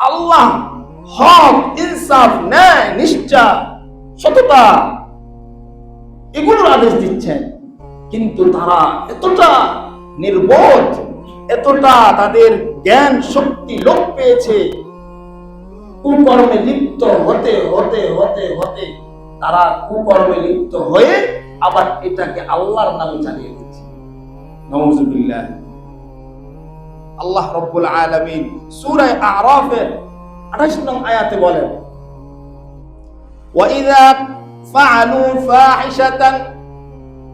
আল্লাহ হক, ইনসাফ, ন্যায়, নিষ্ঠা, সততা এগুলোর আদেশ দিচ্ছেন, কিন্তু তারা এতটা নির্বোধ, এতটা তাদের জ্ঞান শক্তি লোপ পেয়েছে, কুকর্মে লিপ্ত হতে হতে হতে হতে তারা কুকর্মে লিপ্ত হয়ে আবার এটাকে আল্লাহর নামে চালিয়ে দিচ্ছে। নাউযুবিল্লাহ। আল্লাহ রাব্বুল আলামিন সূরা আ'রাফের 28 নং আয়াতে বলেন, وَإِذَا فَعَلُوا فَاحِشَةً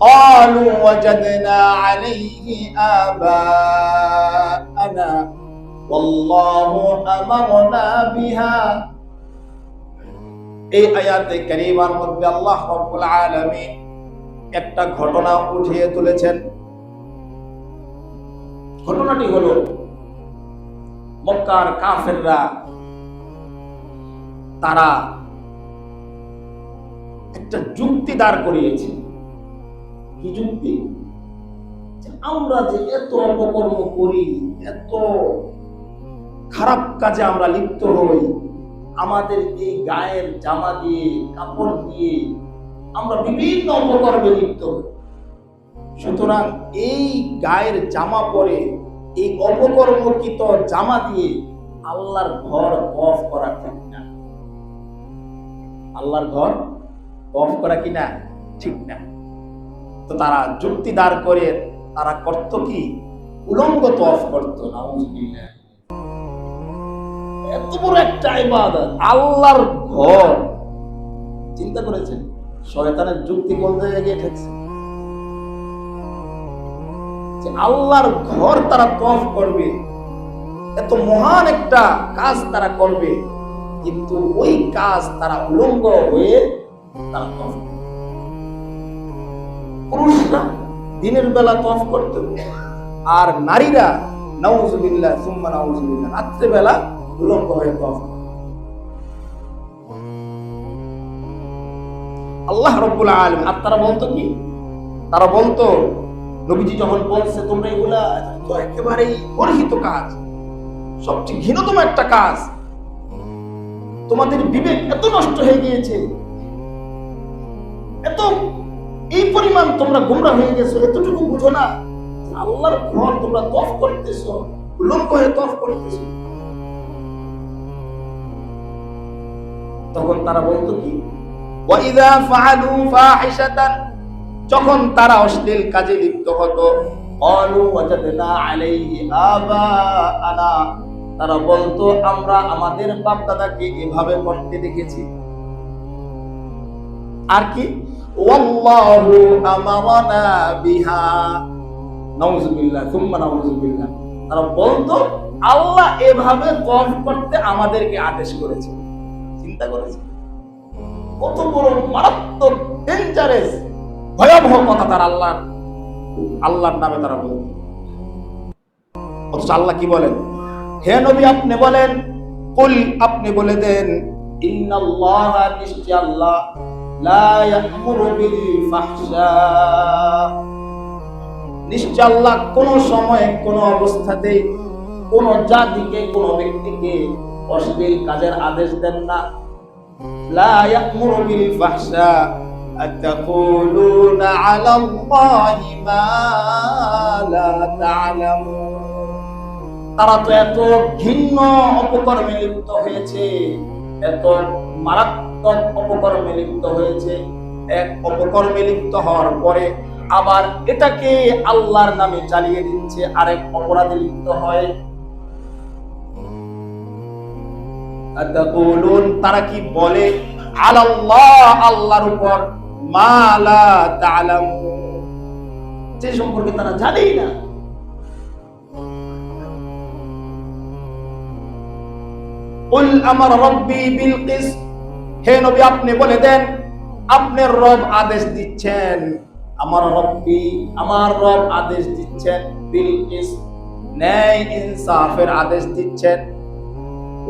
قَالُوا وَجَدْنَا عَلَيْهِ آبَاءَنَا وَاللَّهُ أَمَرْنَا بِهَا। এই আয়াতে কারীমার মধ্যে আল্লাহ রাব্বুল আলামিন একটা ঘটনা উঠিয়ে তুলেছেন। ঘটনাটি হলো, মক্কার কাফেররা তারা একটা যুক্তি দাঁড় করিয়েছে। কি যুক্তি? আমরা যে এত অপকর্ম করি, এত খারাপ কাজে আমরা লিপ্ত হই, আমাদের এই গায়ের জামা দিয়ে, কাপড় দিয়ে আমরা বিভিন্ন অপকর্মে লিপ্ত হই, সুতরাং এই গায়ের জামা পরে, এই অপকর্মকৃত জামা দিয়ে আল্লাহর ঘর অফ করা ঠিক না। আল্লাহর ঘর অফ করা কিনা ঠিক না। তো তারা যুক্তি দাঁড় করে তারা করত কি, উলঙ্গ তওয়াফ করত। নাউযুবিল্লাহ। এত বড় একটা ইবাদত, আল্লাহর ঘর। চিন্তা করেছেন শয়তানের যুক্তি বলতে গিয়ে ঠেকছে যে আল্লাহর ঘর তারা তওয়াফ করবে, এত মহান একটা কাজ তারা করবে, কিন্তু ওই কাজ তারা উলঙ্গ হয়ে তারা তওয়াফ করবে। পুরুষরা দিনের বেলা তওয়াফ করতে, আর নারীরা নাউযুবিল্লাহ সুম্মা নাউযুবিল্লাহ রাত্রে বেলা উলঙ্গ হয়ে তওয়াফ করে। আল্লাহ রাব্বুল আলামিন আর তারা বলতো কি, তারা বলতো নবীজি যখন বলছে তোমরা এগুলা তো একেবারেই গর্হিত কাজ, সবচেয়ে ঘৃণতম একটা কাজ, তোমাদের বিবেক এত নষ্ট হয়ে গিয়েছে, এত এই পরিমাণ তোমরা গোমরা হয়ে গেছো, এতটুকু বুঝো না আল্লাহর ঘর তোমরা তওয়াফ করতেছো, উলঙ্গ হয়ে তওয়াফ করতেছো। তখন তারা বলতো কি, وَإِذَا فَعَلُوا فَاحِشَةً যখন তারা অশ্লীল কাজে লিপ্ত হতো, قَالُوا وَجَدْنَا عَلَيْهِ آبَاءَنَا তারা বলতো আমরা আমাদের বাপ দাদাকে এভাবে করতে দেখেছি। আর কি, ওয়াল্লাহু আমারানা বিহা। নাউযুবিল্লাহ সুম্মা নাউযুবিল্লাহ। তারা বলতো আল্লাহ এভাবে তওয়াফ করতে আমাদেরকে আদেশ করেছে। চিন্তা করেছে কত বড় মারাত্মক, ডেঞ্জারাস, ভয়াবহ কথা তারা আল্লাহর নামে তারা বলতো। অথচ আল্লাহ কি বলেন, হে নবী আপনি বলেন, কুল আপনি বলে দেন, ইন্নাল্লাহা নিশ্চয় আল্লাহ লা ইয়া'মুরু বিল ফাহশা, নিশ্চয় আল্লাহ কোন সময় কোন অবস্থাতেই কোন জাতিকে, কোন ব্যক্তিকে অশ্লীল কাজের আদেশ দেন না। লা ইয়া'মুরু বিল ফাহশা আতাকুলুনা আলাল্লাহি মা লা তা'লামুন। তারা তো এত ঘৃণ্য অপকর্মে লিপ্ত হয়েছে, এত মারাত্মক অপকর্মে লিপ্ত হয়েছে, এক অপকর্মে লিপ্ত হওয়ার পরে আবার এটাকে আল্লাহর নামে চালিয়ে দিচ্ছে, আরেক অপরাধে লিপ্ত হয়। আতাকুলুন তারা কি বলে, আলাল্লাহ আল্লাহর উপর, মা লা তা'লামুন যে সম্পর্কে তারা জানেই না। কুল আমার রব্বি বিল কিস, হে নবী আপনি বলে দেন আপনার রব আদেশ দিচ্ছেন, আমার রব্বি আমার রব আদেশ দিচ্ছেন, বিল কিস ন্যায় ইনসাফের আদেশ দিচ্ছেন।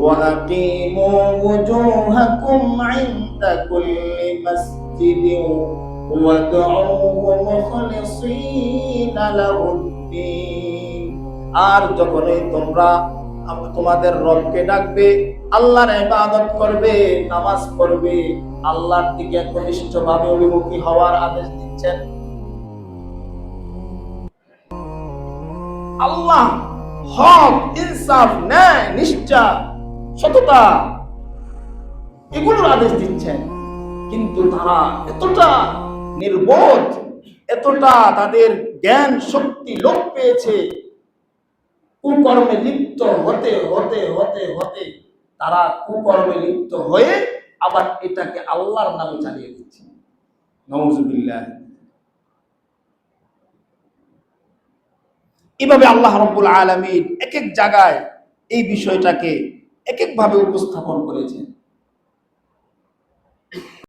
ওয়াকিমু ওয়াজুহাকুম ইনদা কুল্লি মাসজিদিন ওয়াদউহু মুখলিসিনা লাহুদ্দিন। আর যখনই তোমরা তোমাদের রবকে ডাকবে, আল্লাহর ইবাদত করবে, নামাজ পড়বে, আল্লাহর দিকে ঘনিষ্ঠভাবে অভিমুখী হওয়ার আদেশ দিচ্ছেন। আল্লাহ হক, ইনসাফ, ন্যায়, নিষ্ঠা, সততা এগুলোর আদেশ দিচ্ছেন, কিন্তু তারা এতটা নির্বোধ, এতটা তাদের জ্ঞান শক্তি লোপ পেয়েছে, কুকর্মে লিপ্ত হতে হতে হতে হতে তারা কুকর্মে লিপ্ত হয়ে আবার এটাকে আল্লাহর নামে চালিয়ে দিচ্ছে। নাউজুবিল্লাহ। এভাবে আল্লাহ রাব্বুল আলামিন এক এক জায়গায় এই বিষয়টাকে এক এক ভাবে উপস্থাপন করেছেন।